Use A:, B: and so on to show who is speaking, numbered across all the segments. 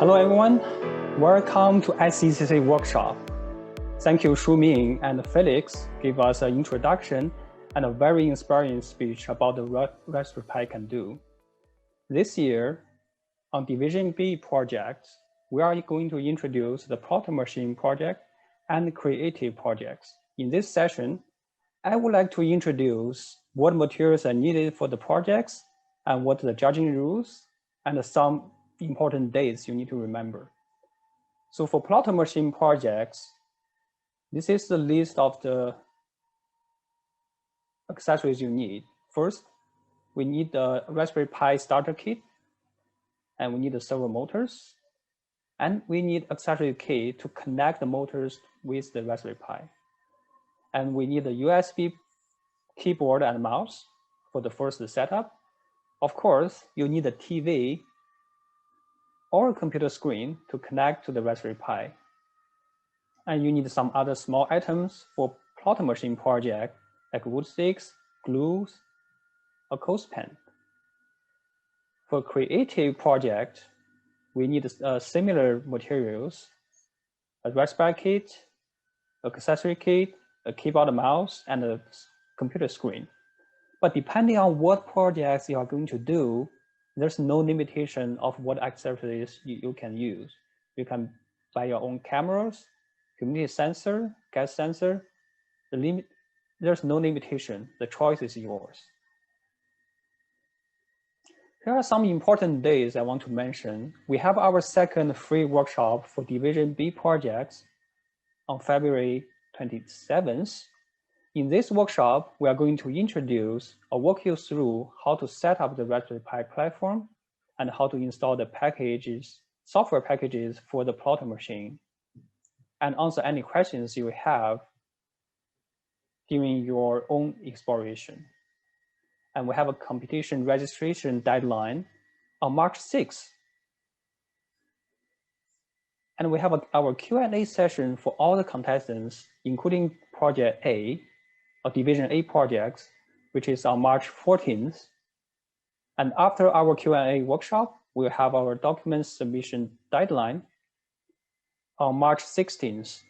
A: Hello, everyone. Welcome to SECC Workshop. Thank you, Shuming and Felix, give us an introduction and a very inspiring speech about the Raspberry Pi can do. This year, on Division B project, we are going to introduce the Plot Machine project and creative projects. In this session, I would like to introduce what materials are needed for the projects and what the judging rules and some important dates you need to remember. So for Plot Machine projects, this is the list of the accessories you need. First, we need the Raspberry Pi starter kit, and we need the servo motors, and we need accessory kit to connect the motors with the Raspberry Pi. And we need the USB keyboard and mouse for the first setup. Of course, you need a TV or a computer screen to connect to the Raspberry Pi. And you need some other small items for Plot Machine project, like wood sticks, glues, a clothespin. For creative project, we need similar materials, a Raspberry kit, a accessory kit, a keyboard and mouse, and a computer screen. But depending on what projects you are going to do, there's no limitation of what accessories you can use. You can buy your own cameras, humidity sensor, gas sensor. There's no limitation. The choice is yours. Here are some important days I want to mention. We have our second free workshop for Division B projects on February 27th. In this workshop, we are going to introduce or walk you through how to set up the Raspberry Pi platform and how to install the packages, software packages for the Plot Machine, and answer any questions you have during your own exploration. And we have a competition registration deadline on March 6th. And we have our Q&A session for all the contestants, including Project A, or Division A projects, which is on March 14th. And after our Q&A workshop, we'll have our document submission deadline on March 16th.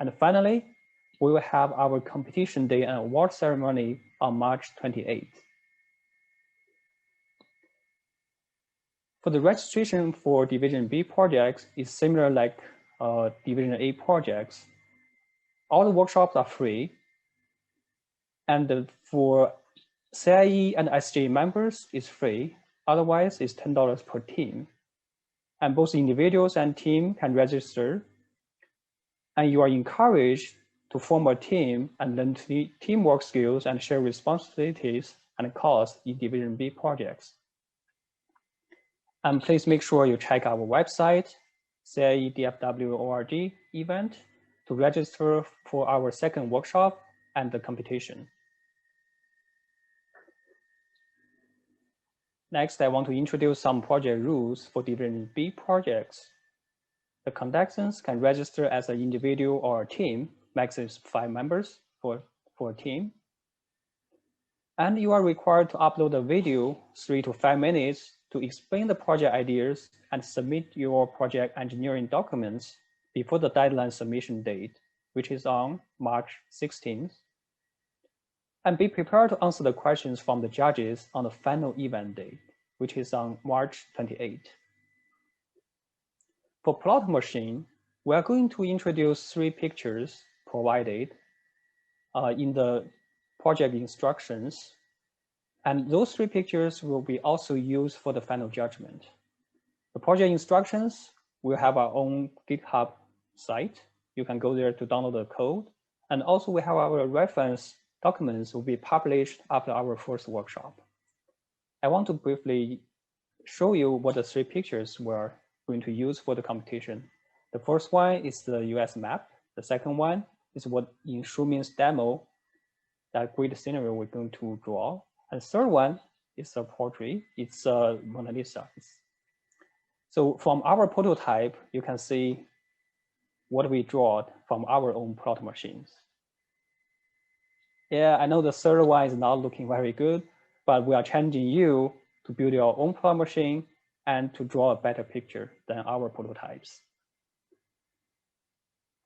A: And finally, we will have our competition day and award ceremony on March 28th. For the registration for Division B projects is similar like Division A projects. All the workshops are free. And for CIE and SJ members, it's free. Otherwise, it's $10 per team. And both individuals and team can register. And you are encouraged to form a team and learn teamwork skills and share responsibilities and costs in Division B projects. And please make sure you check our website, CIEDFW.org event, to register for our second workshop and the competition. Next, I want to introduce some project rules for Division B projects. The contestants can register as an individual or a team, max is 5 members for a team. And you are required to upload a video 3 to 5 minutes to explain the project ideas and submit your project engineering documents before the deadline submission date, which is on March 16th. And be prepared to answer the questions from the judges on the final event date, which is on March 28th. For Plot Machine, we are going to introduce 3 pictures provided in the project instructions. And those 3 pictures will be also used for the final judgment. The project instructions will have our own GitHub site. You can go there to download the code. And also we have our reference documents will be published after our first workshop. I want to briefly show you what the 3 pictures we're going to use for the competition. The first one is the US map. The second one is what in Shuming's demo, that great scenario we're going to draw. And the third one is a portrait. It's a Mona Lisa. So from our prototype, you can see what we draw from our own Plot Machines. Yeah, I know the third one is not looking very good, but we are challenging you to build your own Plot Machine and to draw a better picture than our prototypes.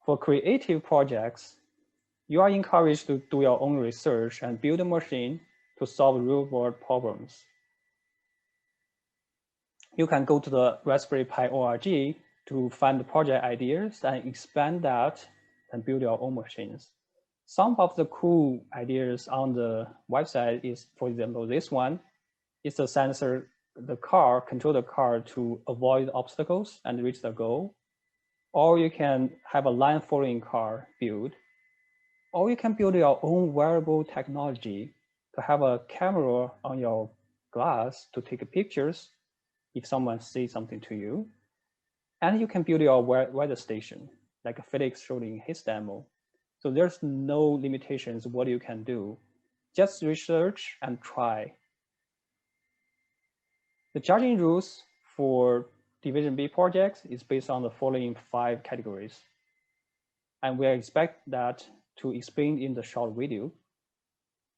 A: For creative projects, you are encouraged to do your own research and build a machine to solve real-world problems. You can go to the Raspberry Pi org to find the project ideas and expand that and build your own machines. Some of the cool ideas on the website is, for example, this one. It's a sensor, control the car to avoid obstacles and reach the goal. Or you can have a line following car build. Or you can build your own wearable technology to have a camera on your glass to take pictures if someone says something to you. And you can build your weather station, like Felix showed in his demo. So there's no limitations what you can do. Just research and try. The judging rules for Division B projects is based on the following 5 categories. And we expect that to explain in the short video.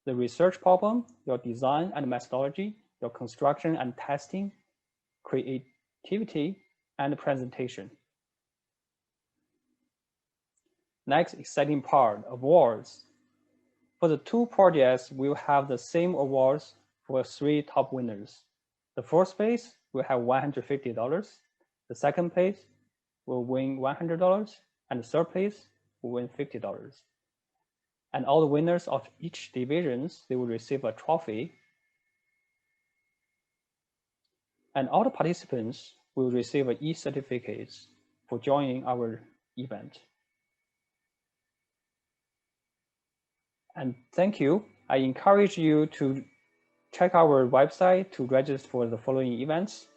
A: The research problem, your design and methodology, your construction and testing, creativity, and presentation. Next exciting part, awards. For the 2 projects, we'll have the same awards for 3 top winners. The first place will have $150. The second place will win $100, and the third place will win $50. And all the winners of each divisions, they will receive a trophy. And all the participants will receive e-certificates for joining our event. And thank you. I encourage you to check our website to register for the following events.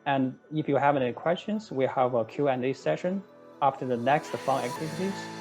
A: And if you have any questions, we have a Q&A session after the next fun activities.